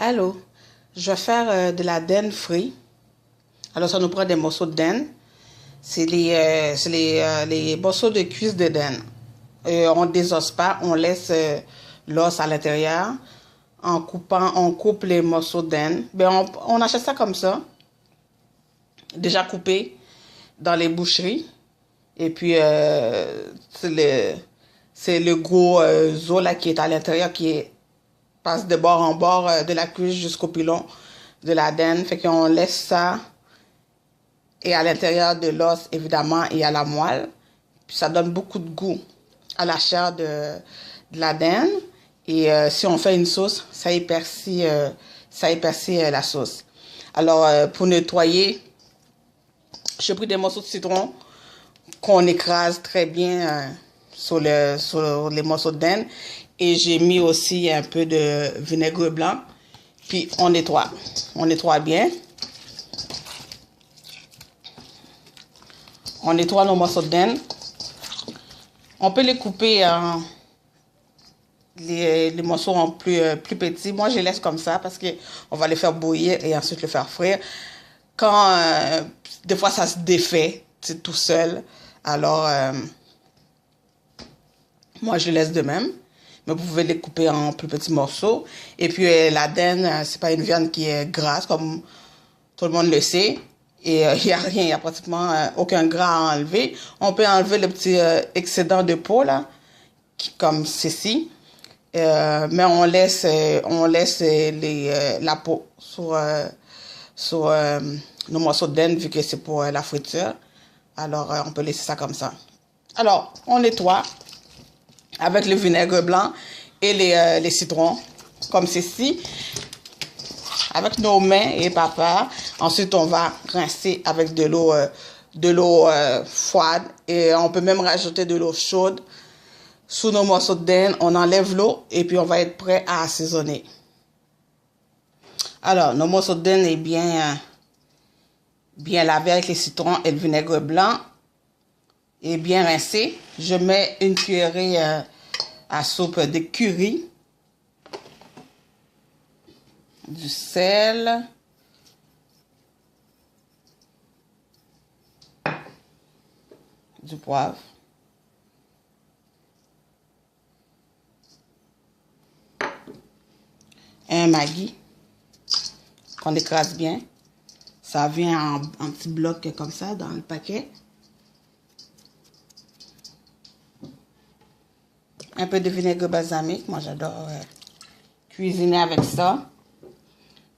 Allô, je vais faire de la dinde frite. Alors, ça nous prend des morceaux de dinde. C'est les morceaux de cuisse de dinde. On ne désosse pas, on laisse l'os à l'intérieur. En coupant, on coupe les morceaux de dinde. Ben, on achète ça comme ça, déjà coupé dans les boucheries. Et puis, c'est le gros os là, qui est à l'intérieur, passe de bord en bord de la cuisse jusqu'au pilon de la dinde. Fait qu'on laisse ça. Et à l'intérieur de l'os, évidemment, il y a la moelle. Puis ça donne beaucoup de goût à la chair de la dinde. Et si on fait une sauce, ça épaissit la sauce. Alors, pour nettoyer, j'ai pris des morceaux de citron qu'on écrase très bien sur les morceaux de dinde. Et j'ai mis aussi un peu de vinaigre blanc. Puis on nettoie. On nettoie bien. On nettoie nos morceaux de dinde. On peut les couper les morceaux en plus petits. Moi, je les laisse comme ça parce qu'on va les faire bouillir et ensuite les faire frire. Quand des fois ça se défait, c'est tout seul. Alors, moi, je les laisse de même. Mais vous pouvez les couper en plus petits morceaux. Et puis, la dinde, c'est pas une viande qui est grasse, comme tout le monde le sait. Et il n'y a rien, il n'y a pratiquement aucun gras à enlever. On peut enlever le petit excédent de peau, là, comme ceci. Mais on laisse la peau sur nos morceaux de dinde, vu que c'est pour la friture. Alors, on peut laisser ça comme ça. Alors, on nettoie avec le vinaigre blanc et les citrons, comme ceci, avec nos mains et papa. Ensuite, on va rincer avec de l'eau froide et on peut même rajouter de l'eau chaude sous nos morceaux de dinde. On enlève l'eau et puis on va être prêt à assaisonner. Alors, nos morceaux de dinde est bien lavé avec les citrons et le vinaigre blanc et bien rincé. Je mets une cuillerée à soupe de curry, du sel, du poivre, un Maggi qu'on écrase bien. Ça vient en petits blocs comme ça dans le paquet. Un peu de vinaigre balsamique. Moi, j'adore cuisiner avec ça.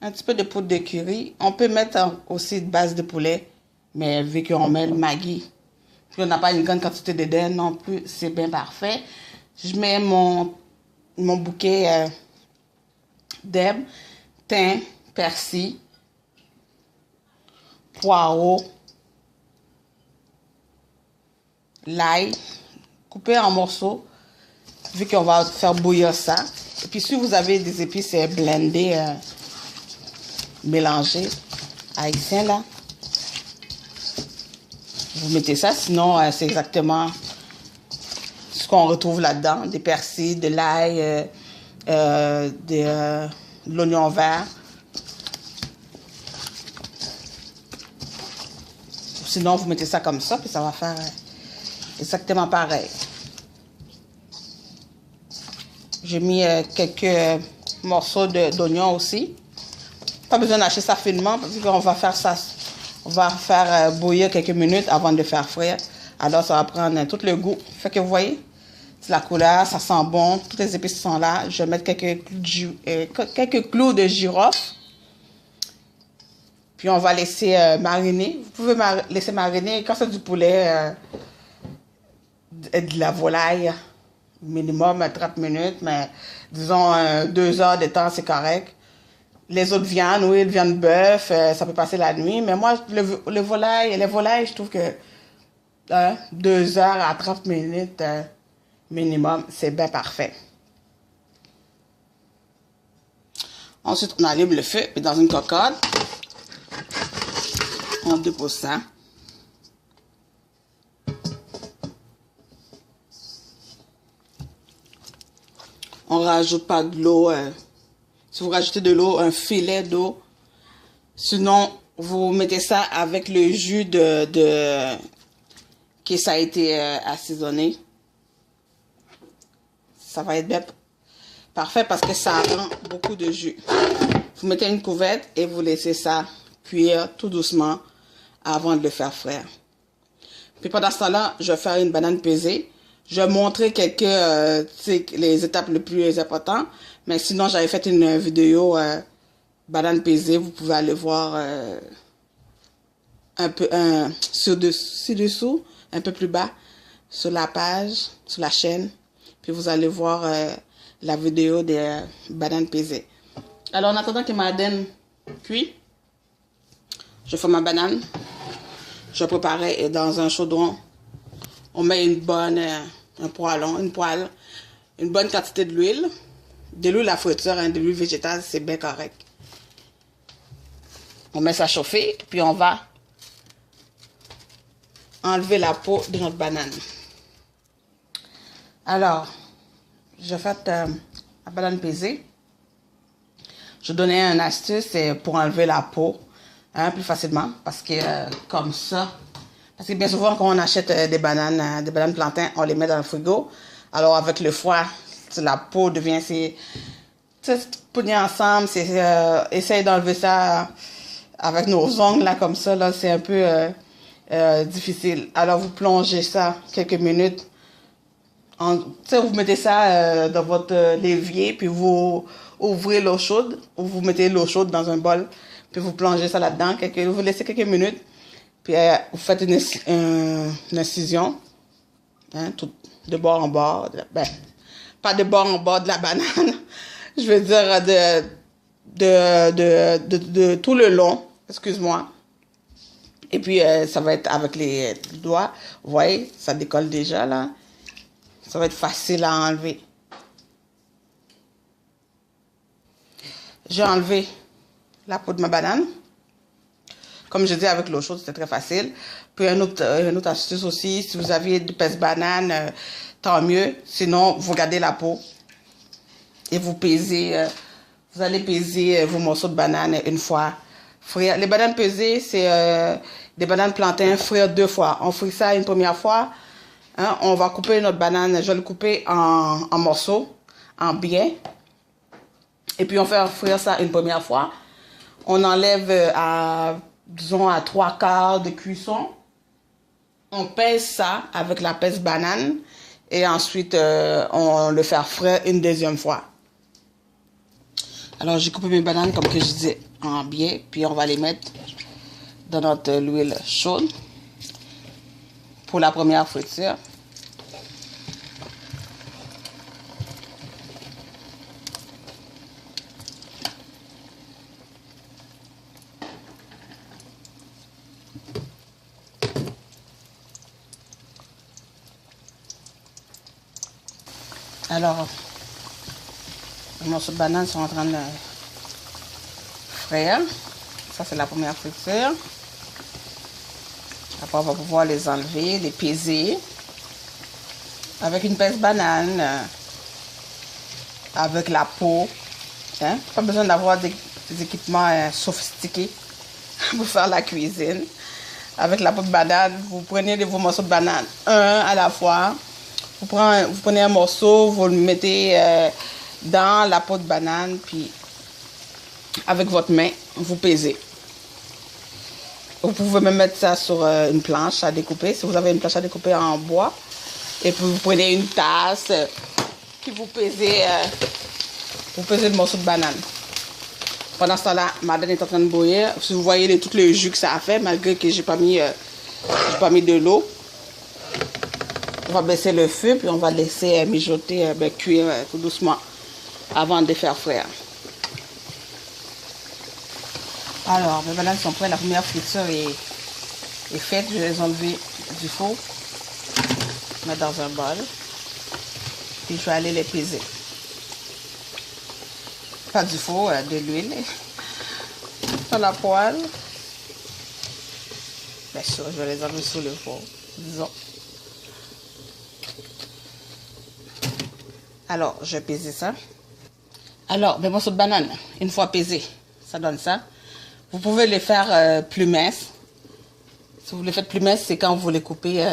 Un petit peu de poudre de curry. On peut mettre aussi de base de poulet, mais vu qu'on met le Maggi, puis on n'a pas une grande quantité de dinde non plus, c'est bien parfait. Je mets mon bouquet d'herbes, thym, persil, poireau, l'ail, coupé en morceaux, vu qu'on va faire bouillir ça. Et puis si vous avez des épices blendées, mélangées, haïtiens là, vous mettez ça. Sinon, c'est exactement ce qu'on retrouve là-dedans. Des persils, de l'ail, de l'oignon vert. Sinon, vous mettez ça comme ça, puis ça va faire exactement pareil. J'ai mis quelques morceaux d'oignon aussi. Pas besoin d'acheter ça finement, parce qu'on va faire ça. On va faire bouillir quelques minutes avant de le faire frire. Alors, ça va prendre tout le goût. Fait que vous voyez, c'est la couleur, ça sent bon. Toutes les épices sont là. Je vais mettre quelques clous de girofle. Puis on va laisser mariner. Vous pouvez laisser mariner. Quand c'est du poulet, de la volaille, minimum 30 minutes, mais disons 2 heures de temps, c'est correct. Les autres viandes, oui, le viande bœuf, ça peut passer la nuit. Mais moi, les volailles, je trouve que 2 heures à 30 minutes minimum, c'est bien parfait. Ensuite, on allume le feu, puis dans une cocotte, on dépose ça. On rajoute pas de l'eau Si vous rajoutez de l'eau, un filet d'eau. Sinon, vous mettez ça avec le jus que ça a été assaisonné. Ça va être bien parfait parce que ça rend beaucoup de jus. Vous mettez une couverte et vous laissez ça cuire tout doucement avant de le faire frire. Puis pendant ce temps-là, je vais faire une banane pesée. Je vais montrer les étapes les plus importantes. Mais sinon, j'avais fait une vidéo banane pesée. Vous pouvez aller voir un peu ci-dessous, un peu plus bas, sur la page, sur la chaîne. Puis vous allez voir la vidéo des bananes pesées. Alors, en attendant que ma banane cuit, je fais ma banane. Je prépare dans un chaudron. On met un poêlon, une bonne quantité de l'huile. De l'huile à friture, de l'huile végétale, c'est bien correct. On met ça à chauffer, puis on va enlever la peau de notre banane. Alors, je fais la banane pesée. Je donnais une astuce pour enlever la peau plus facilement, parce que comme ça, parce que bien souvent quand on achète des bananes plantains, on les met dans le frigo. Alors avec le froid, la peau devient pougné ensemble. Essaye d'enlever ça avec nos ongles là comme ça là, c'est un peu difficile. Alors vous plongez ça quelques minutes. Vous mettez ça dans votre l'évier, puis vous ouvrez l'eau chaude, ou vous mettez l'eau chaude dans un bol, puis vous plongez ça là-dedans, vous laissez quelques minutes, puis vous faites une incision, tout, de bord en bord, pas de bord en bord de la banane, je veux dire de tout le long, excuse-moi. Et puis ça va être avec les doigts, vous voyez, ça décolle déjà là. Ça va être facile à enlever. J'ai enlevé la peau de ma banane. Comme je dis, avec l'eau chaude, c'était très facile. Puis une autre astuce aussi, si vous aviez de pèse banane, tant mieux. Sinon, vous gardez la peau et vous pesez. Vous allez peser vos morceaux de banane une fois. Frire. Les bananes pesées, c'est des bananes plantains frire 2 fois. On frit ça une première fois. On va couper notre banane, je vais le couper en morceaux, en biais. Et puis on fait frire ça une première fois. On enlève disons à 3/4 de cuisson. On pèse ça avec la pèse banane. Et ensuite, on le fait frire une deuxième fois. Alors j'ai coupé mes bananes comme que je disais en biais. Puis on va les mettre dans notre huile chaude. Pour la première friture. Alors, les morceaux de banane sont en train de frire. Ça, c'est la première friture. Après, on va pouvoir les enlever, les peser avec une pèse banane, avec la peau. Pas besoin d'avoir des équipements sophistiqués pour faire la cuisine. Avec la peau de banane, vous prenez vos morceaux de banane, un à la fois. Vous prenez un morceau, vous le mettez dans la peau de banane, puis avec votre main, vous pesez. Vous pouvez même mettre ça sur une planche à découper, si vous avez une planche à découper en bois. Et puis vous prenez une tasse, puis vous pesez le morceau de banane. Pendant ce temps-là, ma banane est en train de bouillir. Si vous voyez tout le jus que ça a fait, malgré que j'ai pas mis de l'eau. On va baisser le feu, puis on va laisser mijoter, cuire tout doucement avant de faire frire. Alors, mes bananes sont prêtes. La première friture est faite. Je vais les enlever du four, mettre dans un bol. Puis je vais aller les peser. Pas du four, de l'huile. Dans la poêle. Bien sûr, je vais les enlever sur le four, disons. Alors, je vais peser ça. Alors, mes morceaux de banane, une fois pesés, ça donne ça. Vous pouvez les faire plus minces. Si vous les faites plus minces, c'est quand vous les coupez.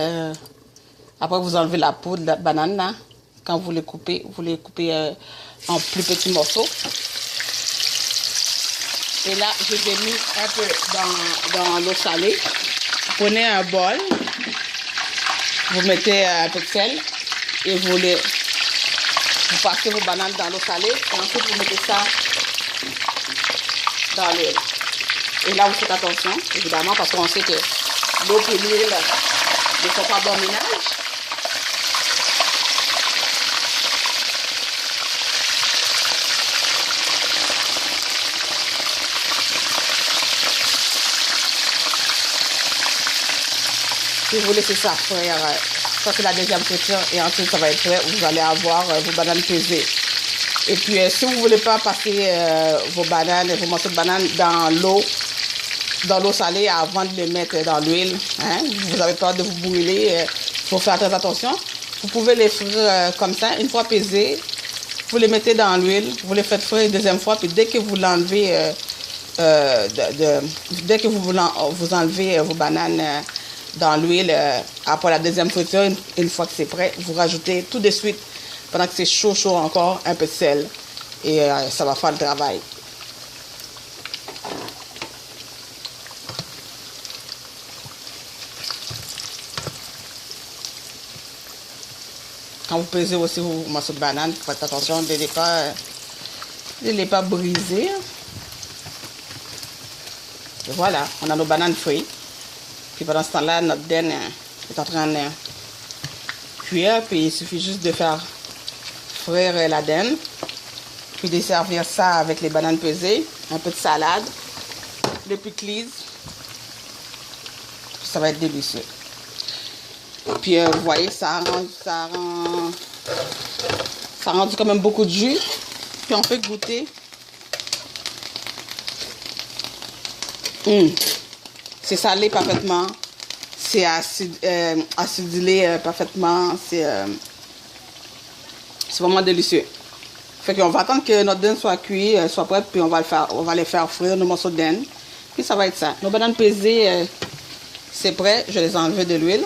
Après, vous enlevez la peau de la banane, là. Quand vous les coupez en plus petits morceaux. Et là, je les ai mis un peu dans l'eau salée. Prenez un bol. Vous mettez un peu de sel. Et vous passez vos bananes dans l'eau salée. Et ensuite, vous mettez ça dans l'huile. Et là, vous faites attention, évidemment, parce qu'on sait que l'eau et l'huile ne font pas bon ménage. Et vous laissez ça frire. Ça, c'est la deuxième friture. Et ensuite, ça va être prêt. Vous allez avoir vos bananes pesées. Et puis, si vous ne voulez pas passer vos bananes et vos morceaux de bananes dans l'eau salée avant de les mettre dans l'huile, hein, vous avez peur de vous brûler, il faut faire très attention. Vous pouvez les frire comme ça. Une fois pesées, vous les mettez dans l'huile. Vous les faites frire une deuxième fois. Puis, dès que vous l'enlevez, dès que vous enlevez vos bananes dans l'huile, après la deuxième friture, une fois que c'est prêt, vous rajoutez tout de suite, pendant que c'est chaud encore, un peu de sel. Et ça va faire le travail. Quand vous pesez aussi vos morceaux de banane, faites attention de ne les pas briser. Et voilà, on a nos bananes frites. Puis pendant ce temps-là, notre dinde est en train de cuire. Puis il suffit juste de faire frire la dinde. Puis de servir ça avec les bananes pesées. Un peu de salade. Des pickles. Ça va être délicieux. Puis vous voyez, ça rend quand même beaucoup de jus. Puis on peut goûter. C'est salé parfaitement, c'est acidulé parfaitement, c'est vraiment délicieux. Fait qu'on va attendre que notre dinde soit cuite, soit prête, puis on va les faire frire, nos morceaux de dinde. Puis ça va être ça. Nos bananes pesées, c'est prêt, je les ai enlevées de l'huile.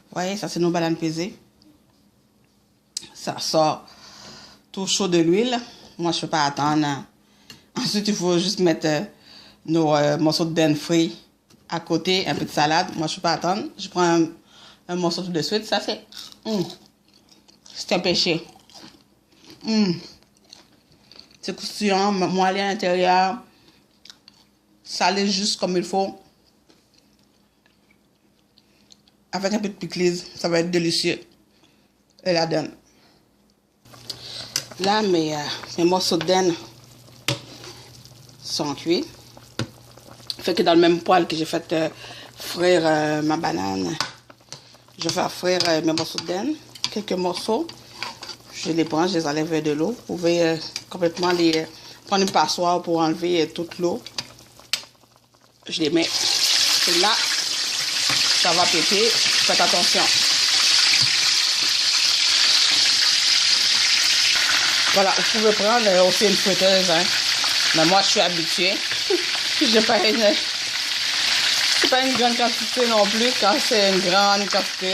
Vous voyez, ça c'est nos bananes pesées. Ça sort tout chaud de l'huile. Moi, je ne peux pas attendre. Ensuite, il faut juste mettre nos morceaux de dinde frits à côté, un peu de salade. Moi, je ne peux pas attendre. Je prends un morceau tout de suite. Ça, c'est un péché. C'est croustillant, moelleux à l'intérieur. Salé juste comme il faut. Avec un peu de pickles, ça va être délicieux. Et la dinde. Là, mes morceaux de dinde sont cuits. Fait que dans le même poêle que j'ai fait frire ma banane, je vais faire frire mes morceaux de dinde. Quelques morceaux. Je les prends, je les enlève de l'eau. Vous pouvez complètement les prendre une passoire pour enlever toute l'eau. Je les mets. Et là, ça va péter. Faites attention. Voilà, vous pouvez prendre aussi une friteuse, hein. Mais moi, je suis habituée. C'est pas une grande quantité non plus. Quand c'est une grande quantité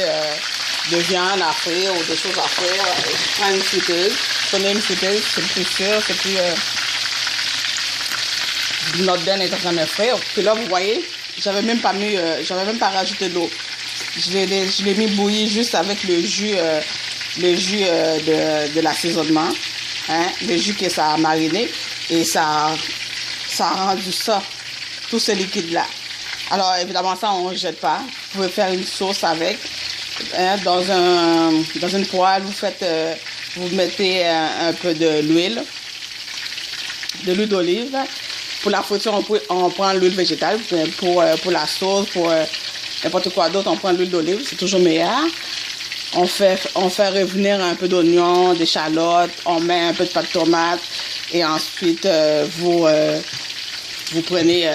de viande à frire ou de choses à frire, je prends une friteuse. Prenez une friteuse, c'est plus sûr, c'est plus... Notre dinde est en train de frire. Puis là, vous voyez, j'avais même pas rajouté d'eau. Je l'ai mis bouillir juste avec le jus de l'assaisonnement. Hein, le jus que ça a mariné. Et ça a rendu ça, tout ce liquide-là. Alors, évidemment, ça, on ne jette pas. Vous pouvez faire une sauce avec. Hein, dans une poêle, vous mettez un peu de l'huile d'olive. Pour la friture, on prend l'huile végétale. Pour la sauce, pour n'importe quoi d'autre, on prend l'huile d'olive. C'est toujours meilleur. On fait revenir un peu d'oignon, d'échalotes, on met un peu de pâte de tomate et ensuite vous prenez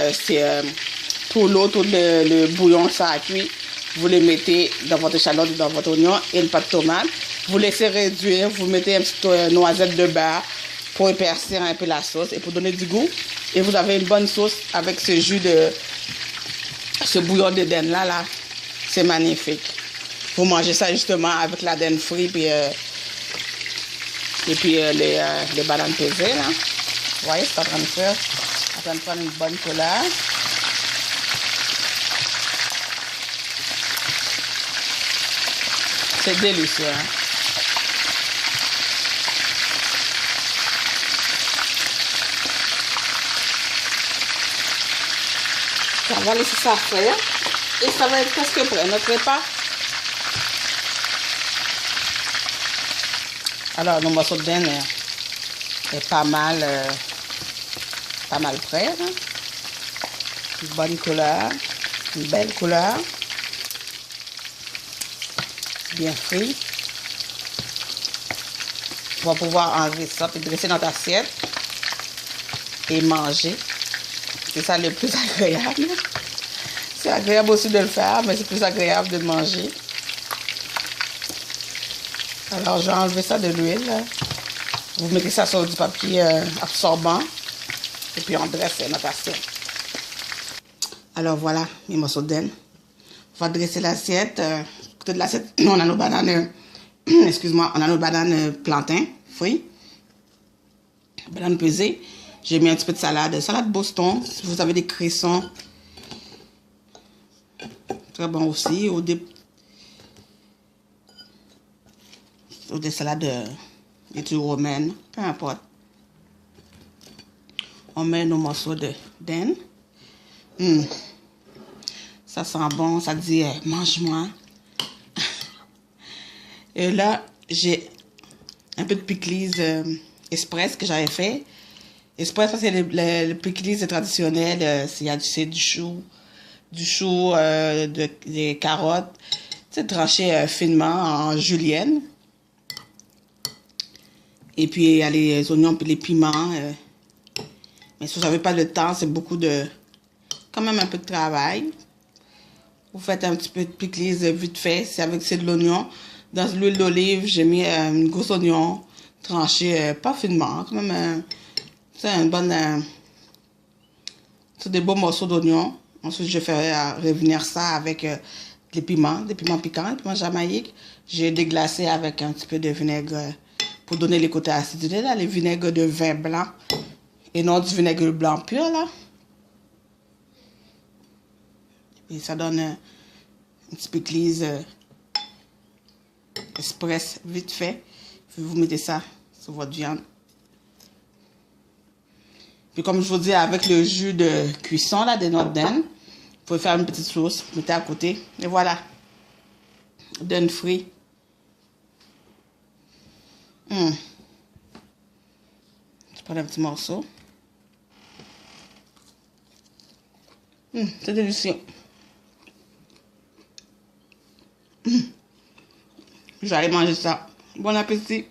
tout l'eau, tout le bouillon ça a cuit, vous les mettez dans votre échalote, dans votre oignon et le pâte de tomate Vous laissez réduire, vous mettez un petit noisette de beurre pour épaissir un peu la sauce et pour donner du goût. Et vous avez une bonne sauce avec ce jus de... ce bouillon de dinde là. C'est magnifique. Vous mangez ça justement avec la dinde frite et puis les bananes pesées là. Vous voyez, c'est en train de faire. En train de prendre une bonne couleur. C'est délicieux. Hein? On va laisser ça faire. Et ça va être presque prêt, notre repas. Alors, nos morceaux de dinde est pas mal prêt. Hein? Une bonne couleur, une belle couleur. Bien frit. On va pouvoir enlever ça et dresser notre assiette et manger. C'est ça le plus agréable. C'est agréable aussi de le faire, mais c'est plus agréable de manger. Alors, je vais enlever ça de l'huile. Vous mettez ça sur du papier absorbant. Et puis, on dresse notre assiette. Alors, voilà mes morceaux de dinde. On va dresser l'assiette. Côté de l'assiette, on a nos bananes... excuse-moi, on a nos bananes plantains, fruits. Bananes pesées. J'ai mis un petit peu de salade. Salade Boston. Si vous avez des cressons. Très bon aussi. Ou des salades des romaines. Peu importe. On met nos morceaux de dinde. Ça sent bon. Ça dit mange-moi. Et là, j'ai un peu de pickles express que j'avais fait. Express, ça c'est le pickles traditionnel. C'est du chou, des carottes. C'est tranché finement en julienne. Et puis il y a les oignons et les piments. Mais si vous n'avez pas le temps, c'est quand même un peu de travail. Vous faites un petit peu de pickles vite fait. C'est de l'oignon. Dans l'huile d'olive, j'ai mis un gros oignon tranché, pas finement, quand même. C'est un bon... c'est des beaux morceaux d'oignon. Ensuite, je fais revenir ça avec des piments piquants, des piments jamaïques. J'ai déglacé avec un petit peu de vinaigre pour donner les côtés acidulés, là, les vinaigres de vin blanc et non du vinaigre blanc pur, là. Et ça donne un petit pickles express vite fait. Puis vous mettez ça sur votre viande. Puis comme je vous dis, avec le jus de cuisson là, de notre dinde, vous pouvez faire une petite sauce, mettez à côté. Et voilà. Dinde frit. Je prends un petit morceau. C'est délicieux. J'allais manger ça. Bon appétit.